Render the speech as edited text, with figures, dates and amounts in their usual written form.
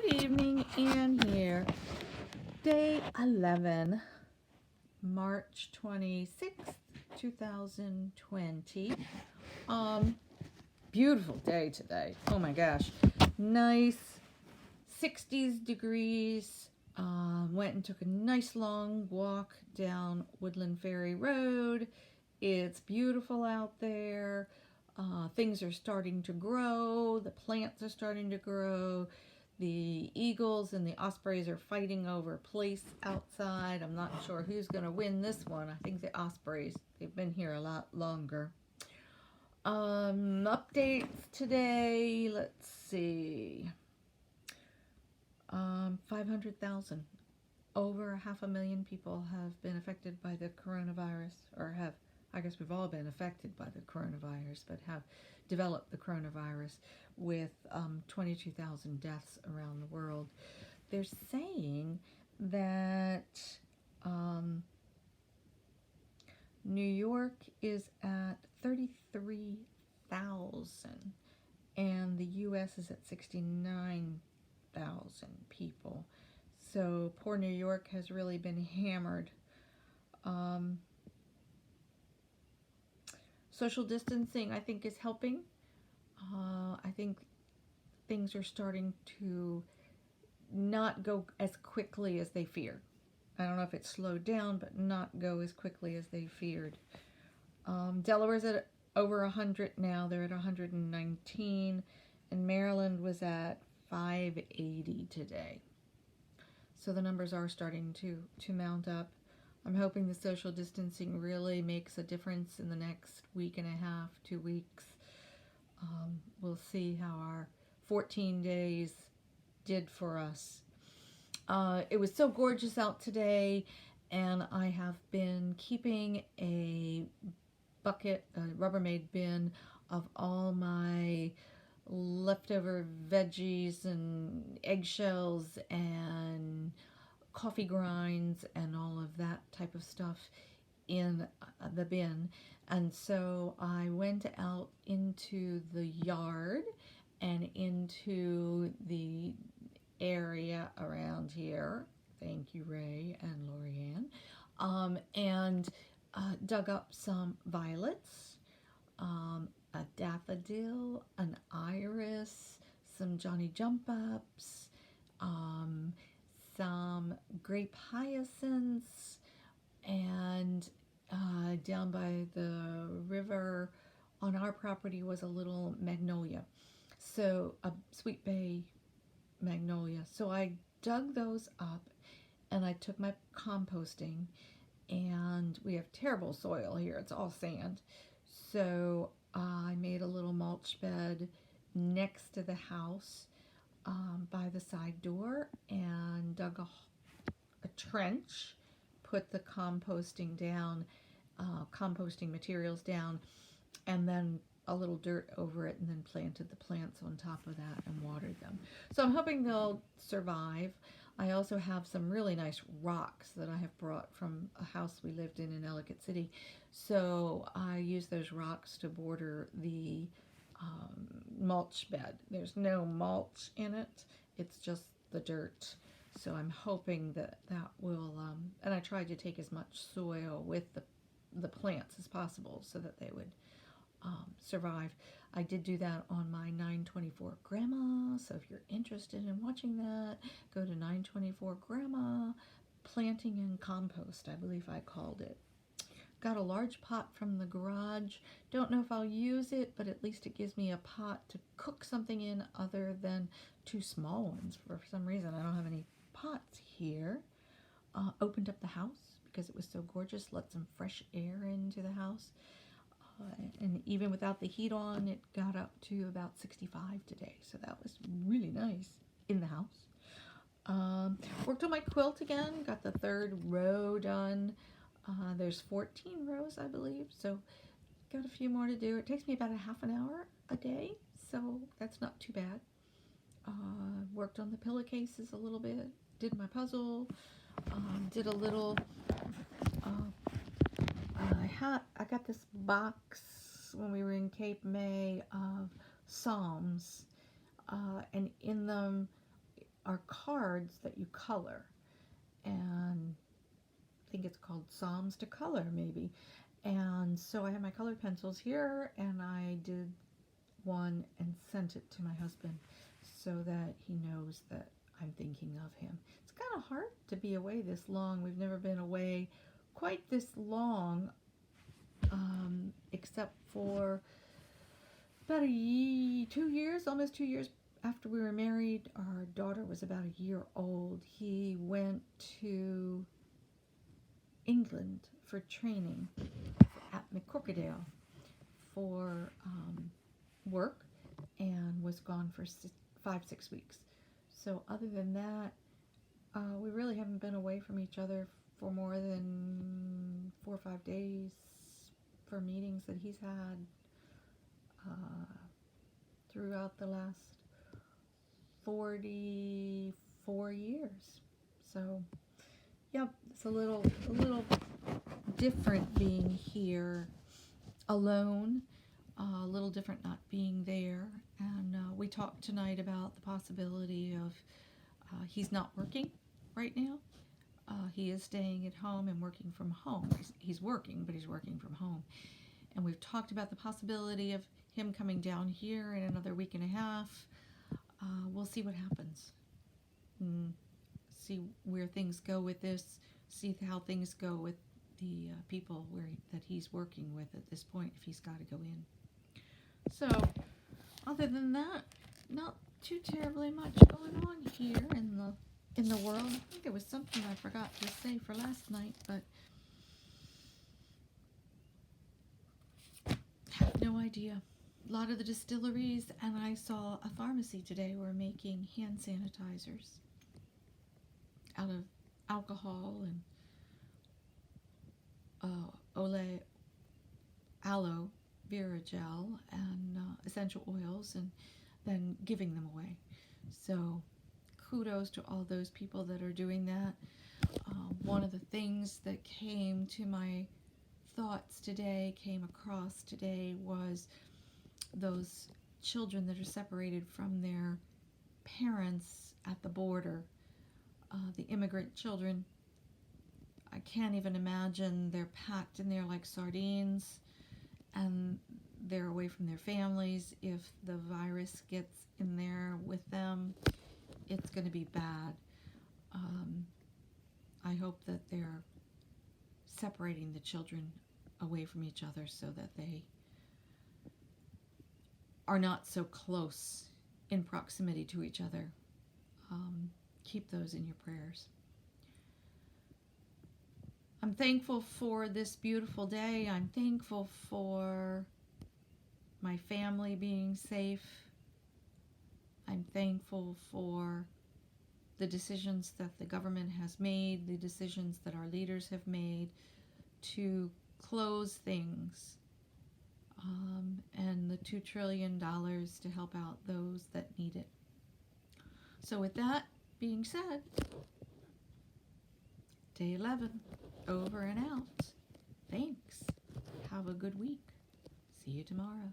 Good evening, Anne here. Day 11, March 26th, 2020. Beautiful day today. Oh my gosh. Nice 60s degrees. Went and took a nice long walk down Woodland Ferry Road. It's beautiful out there. Things are starting to grow. The plants are starting to grow. The eagles and the ospreys are fighting over place outside. I'm not sure who's going to win this one. I think the ospreys. They've been here a lot longer. Updates today. Let's see. 500,000. Over 500,000 people have been affected by the coronavirus, or have, I guess we've all been affected by the coronavirus, but have developed the coronavirus with 22,000 deaths around the world. They're saying that New York is at 33,000 and the U.S. is at 69,000 people. So poor New York has really been hammered. Social distancing, I think, is helping. I think things are starting to not go as quickly as they feared. I don't know if it's slowed down, but not go as quickly as they feared. Delaware's at over 100 now. They're at 119, and Maryland was at 580 today. So the numbers are starting to mount up. I'm hoping the social distancing really makes a difference in the next week and a half, 2 weeks. We'll see how our 14 days did for us. It was so gorgeous out today, and I have been keeping a bucket, a Rubbermaid bin of all my leftover veggies and eggshells and coffee grinds and all of that type of stuff in the bin. And so I went out into the yard and into the area around here. Thank you, Ray and Lorianne. And dug up some violets, a daffodil, an iris, some Johnny Jump Ups, some grape hyacinths, and down by the river on our property was a little magnolia, so a sweet bay magnolia. So I dug those up and I took my composting, and we have terrible soil here, it's all sand. So I made a little mulch bed next to the house, by the side door, and dug a trench, put the composting down, composting materials down, and then a little dirt over it, and then planted the plants on top of that and watered them. So I'm hoping they'll survive. I also have some really nice rocks that I have brought from a house we lived in Ellicott City. So I use those rocks to border the mulch bed. There's no mulch in it, it's just the dirt. So I'm hoping that that will, and I tried to take as much soil with the plants as possible so that they would survive. I did do that on my 924 Grandma, so if you're interested in watching that, go to 924 Grandma Planting and Compost, I believe I called it. Got a large pot from the garage. Don't know if I'll use it, but at least it gives me a pot to cook something in other than 2 small ones. For some reason, I don't have any pots here. Opened up the house because it was so gorgeous. Let some fresh air into the house. And even without the heat on, it got up to about 65 today. So that was really nice in the house. Worked on my quilt again. Got the 3rd row done. There's 14 rows, I believe, so got a few more to do. It takes me about a half an hour a day, so that's not too bad. Worked on the pillowcases a little bit, did my puzzle, did a little, I got this box when we were in Cape May of Psalms, and in them are cards that you color, and I think it's called Psalms to Color, maybe. And so I have my colored pencils here, and I did one and sent it to my husband so that he knows that I'm thinking of him. It's kind of hard to be away this long. We've never been away quite this long, except for about 2 years, almost 2 years after we were married. Our daughter was about a year old. He went to England for training at McCorkadale for work, and was gone for 5-6 weeks. So other than that, we really haven't been away from each other for more than 4 or 5 days for meetings that he's had throughout the last 44 years. So, yep, it's a little different being here alone, a little different not being there. And we talked tonight about the possibility of he's not working right now. He is staying at home and working from home. He's working, but he's working from home. And we've talked about the possibility of him coming down here in another week and a half. We'll see what happens. See where things go with this. See how things go with the people that he's working with at this point, if he's got to go in. So, other than that, not too terribly much going on here in the world. I think there was something I forgot to say for last night, but have no idea. A lot of the distilleries, and I saw a pharmacy today, were making hand sanitizers out of alcohol and aloe vera gel and essential oils, and then giving them away. So kudos to all those people that are doing that. One of the things that came to my thoughts today, came across today, was those children that are separated from their parents at the border, the immigrant children. I can't even imagine. They're packed in there like sardines, and they're away from their families. If the virus gets in there with them, it's going to be bad. I hope that they're separating the children away from each other so that they are not so close in proximity to each other. Keep those in your prayers. I'm thankful for this beautiful day. I'm thankful for my family being safe. I'm thankful for the decisions that the government has made, the decisions that our leaders have made to close things, and the $2 trillion to help out those that need it. So with that being said, day 11, over and out. Thanks. Have a good week. See you tomorrow.